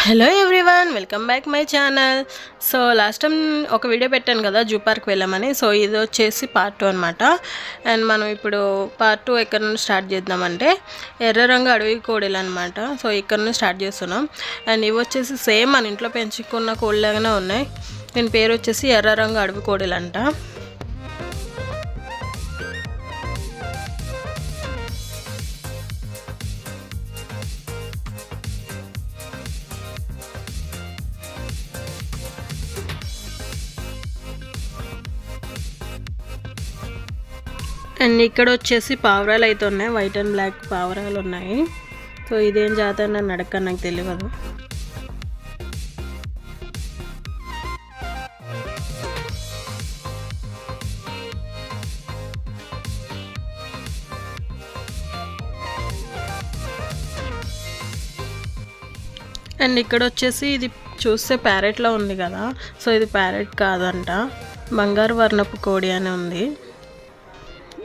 Hello everyone, welcome back my channel. So last time ఒక video పెట్టాను కదా zoo park వెళ్ళామని. సో ఇది వచ్చేసి పార్ట్ 2 అనమాట. అండ్ మనం ఇప్పుడు పార్ట్ 2 ఎక్కడి నుండి స్టార్ట్ చేద్దామంటే ఎర్ర రంగు అడవి కోడలు అనమాట. సో ఇక్కడ నుండి స్టార్ట్ చేస్తున్నాం. అండ్ ఇవి వచ్చేసి సేమ్ మన ఇంట్లో పెంచుకున్న కోళ్ళలాగానే ఉన్నాయి. దీని పేరు వచ్చేసి ఎర్ర రంగు అడవి కోడలు అంట. అండ్ ఇక్కడ వచ్చేసి పావురాలు అయితే ఉన్నాయి, వైట్ అండ్ బ్లాక్ పావురాలు ఉన్నాయి. సో ఇదేం జాతర నన్ను అడగ, నాకు తెలియదు. అండ్ ఇక్కడ వచ్చేసి ఇది చూస్తే ప్యారెట్లో ఉంది కదా, సో ఇది ప్యారెట్ కాదంట, బంగారు వర్ణపు కోడి అని ఉంది.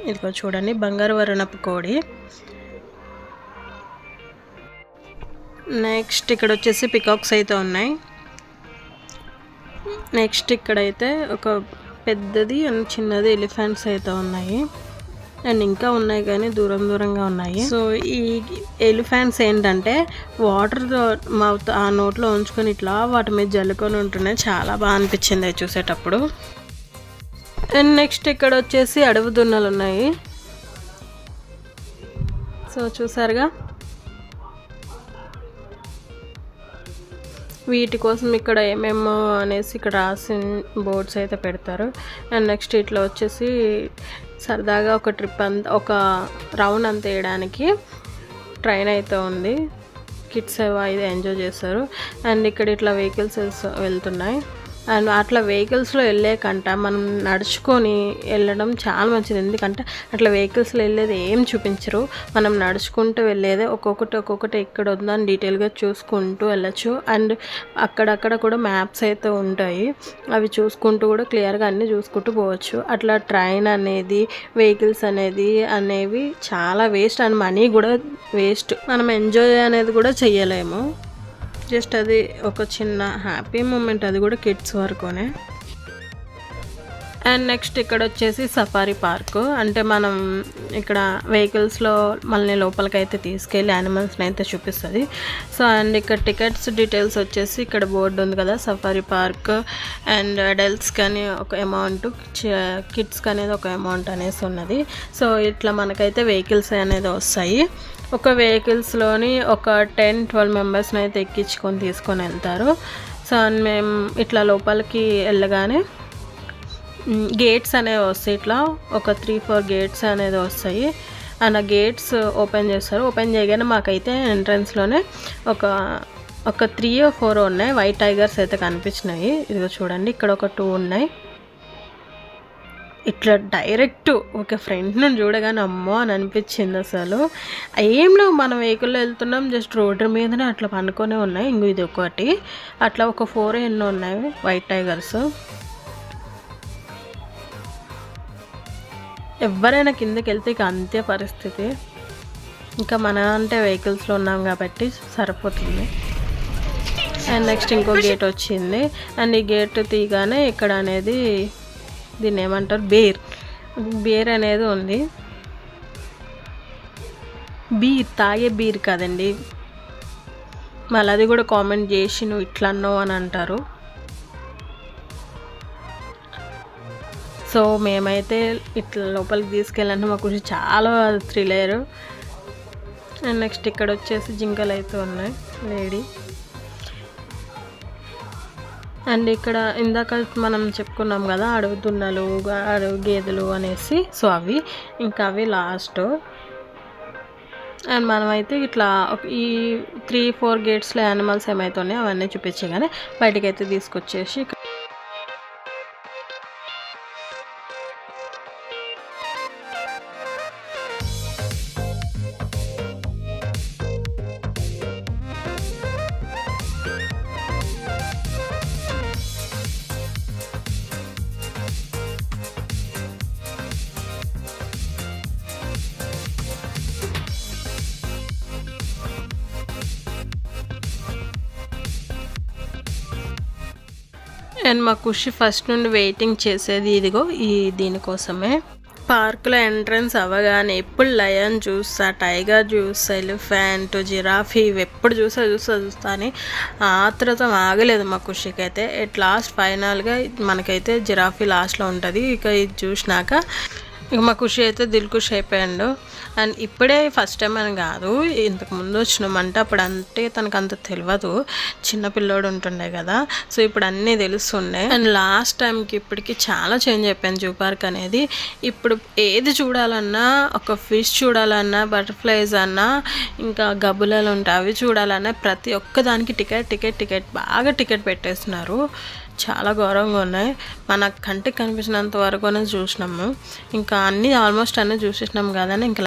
ఇదిగో చూడండి, బంగారు వర్ణపు కోడి. నెక్స్ట్ ఇక్కడ వచ్చేసి పికాక్స్ అయితే ఉన్నాయి. నెక్స్ట్ ఇక్కడైతే ఒక పెద్దది అండ్ చిన్నది ఎలిఫెంట్స్ అయితే ఉన్నాయి. అండ్ ఇంకా ఉన్నాయి కానీ దూరం దూరంగా ఉన్నాయి. సో ఈ ఎలిఫెంట్స్ ఏంటంటే వాటర్ మౌత్ ఆ నోట్లో ఉంచుకొని ఇట్లా వాటి మీద జల్లుకొని ఉంటున్నాయి. చాలా బాగా అనిపించింది అది చూసేటప్పుడు. అండ్ నెక్స్ట్ ఇక్కడ వచ్చేసి అడవి దున్నలు ఉన్నాయి. సో చూసారుగా, వీటి కోసం ఇక్కడ ఏమేమో అనేసి ఇక్కడ రాసి బోర్డ్స్ అయితే పెడతారు. అండ్ నెక్స్ట్ ఇట్లా వచ్చేసి సరదాగా ఒక ట్రిప్ అంతా ఒక రౌండ్ అంతా వేయడానికి ట్రైన్ అయితే ఉంది. కిడ్స్ అయితే ఎంజాయ్ చేస్తారు. అండ్ ఇక్కడ ఇట్లా వెహికల్స్ వెళ్తున్నాయి. అండ్ అట్లా వెహికల్స్లో వెళ్ళే కంట మనం నడుచుకొని వెళ్ళడం చాలా మంచిది. ఎందుకంటే అట్లా వెహికల్స్లో వెళ్ళేది ఏం చూపించరు, మనం నడుచుకుంటూ వెళ్ళేదే. ఒక్కొక్కటి ఎక్కడ ఉందో అని డీటెయిల్గా చూసుకుంటూ వెళ్ళచ్చు. అండ్ అక్కడక్కడ కూడా మ్యాప్స్ అయితే ఉంటాయి, అవి చూసుకుంటూ కూడా క్లియర్గా అన్నీ చూసుకుంటూ పోవచ్చు. అట్లా ట్రైన్ అనేది వెహికల్స్ అనేవి చాలా వేస్ట్ అండ్ మనీ కూడా వేస్ట్. మనం ఎంజాయ్ అనేది కూడా చెయ్యలేము. జస్ట్ అది ఒక చిన్న హ్యాపీ మూమెంట్, అది కూడా కిడ్స్ వరకునే. అండ్ నెక్స్ట్ ఇక్కడ వచ్చేసి సఫారీ పార్క్. అంటే మనం ఇక్కడ వెహికల్స్లో మనల్ని లోపలికి అయితే తీసుకెళ్ళి యానిమల్స్ని అయితే చూపిస్తుంది. సో అండ్ ఇక్కడ టికెట్స్ డీటెయిల్స్ వచ్చేసి ఇక్కడ బోర్డు ఉంది కదా, సఫారీ పార్క్. అండ్ అడల్ట్స్ కానీ ఒక అమౌంట్, కిడ్స్కి అనేది ఒక అమౌంట్ అనేసి ఉన్నది. సో ఇట్లా మనకైతే వెహికల్స్ అనేది వస్తాయి. ఒక వెహికల్స్లోని ఒక 10-12 మెంబర్స్ని అయితే ఎక్కించుకొని తీసుకొని వెళ్తారు. సో మేము ఇట్లా లోపలికి వెళ్ళగానే గేట్స్ అనేవి వస్తాయి. ఇట్లా ఒక 3-4 గేట్స్ అనేది వస్తాయి. అండ్ ఆ గేట్స్ ఓపెన్ చేస్తారు. ఓపెన్ చేయగానే మాకైతే ఎంట్రన్స్లోనే ఒక 3 or 4 ఉన్నాయి. వైట్ టైగర్స్ అయితే కనిపించినాయి. ఇదిగో చూడండి, ఇక్కడ ఒక 2 ఉన్నాయి. ఇట్లా డైరెక్ట్ ఒక ఫ్రంట్ నుండి చూడగానే అమ్మో అని అనిపించింది. అసలు ఏంలో మనం వెహికల్లో వెళ్తున్నాం, జస్ట్ రోడ్డు మీదనే అట్లా పనుకొనే ఉన్నాయి. ఇంకో ఇది ఒకటి, అట్లా ఒక 4 ఎన్నో ఉన్నాయి వైట్ టైగర్స్. ఎవరైనా కిందకి వెళ్తే ఇక అంతే పరిస్థితి. ఇంకా మన అంటే వెహికల్స్లో ఉన్నాం కాబట్టి సరిపోతుంది. అండ్ నెక్స్ట్ ఇంకో గేట్ వచ్చింది. అండ్ ఈ గేట్ తీయగానే ఇక్కడ అనేది దీన్ని ఏమంటారు, బీర్ అనేది ఉంది. తాగే బీర్ కాదండి, మళ్ళీ అది కూడా కామెంట్ చేసి నువ్వు ఇట్లా అన్నావు అని అంటారు. సో మేమైతే ఇట్లా లోపలికి తీసుకెళ్ళాలంటే మాకు చాలా థ్రిల్ అయ్యారు. అండ్ నెక్స్ట్ ఇక్కడ వచ్చేసి జింకలు అయితే ఉన్నాయి, లేడీ. అండ్ ఇక్కడ ఇందాక మనం చెప్పుకున్నాం కదా అడవి దున్నలు, అడవి గేదెలు అనేసి. సో అవి లాస్ట్. అండ్ మనమైతే ఇట్లా ఈ 3-4 గేట్స్లో యానిమల్స్ ఏమైతే ఉన్నాయో అవన్నీ చూపించగానే బయటకైతే తీసుకొచ్చేసి అండ్ మా ఖుషి ఫస్ట్ నుండి వెయిటింగ్ చేసేది ఇదిగో దీనికోసమే. పార్కులో ఎంట్రన్స్ అవ్వగానే ఎప్పుడు లయన్ చూస్తా, టైగర్ చూస్తా, ఎలిఫెంట్, జిరాఫీ ఇవి ఎప్పుడు చూస్తా అని ఆత్రత ఆగలేదు మా ఖుషికి అయితే. ఎట్ లాస్ట్ ఫైనల్గా మనకైతే జిరాఫీ లాస్ట్లో ఉంటుంది. ఇక ఇది చూసినాక ఇక మా ఖుషి అయితే దిల్కుష్ అయిపోయాడు. అండ్ ఇప్పుడే ఫస్ట్ టైం అని కాదు, ఇంతకు ముందు వచ్చినామంటే అప్పుడు అంటే తనకు అంత తెలియదు, చిన్నపిల్లోడు ఉంటుండే కదా, సో ఇప్పుడు అన్నీ తెలుస్తుండే. అండ్ లాస్ట్ టైంకి ఇప్పటికి చాలా చేంజ్ అయిపోయింది జూ పార్క్ అనేది. ఇప్పుడు ఏది చూడాలన్నా, ఒక ఫిష్ చూడాలన్నా, బటర్ఫ్లైస్ అన్నా, ఇంకా గబ్బులలు ఉంటాయి అవి చూడాలన్నా ప్రతి ఒక్కదానికి టికెట్ బాగా టికెట్ పెట్టేస్తున్నారు. చాలా ఘోరంగా ఉన్నాయి. మన కంటికి కనిపించినంత వరకు చూసినాము, ఇంకా అన్నీ ఆల్మోస్ట్ అన్నీ చూసేసినాము కదా అని ఇంకా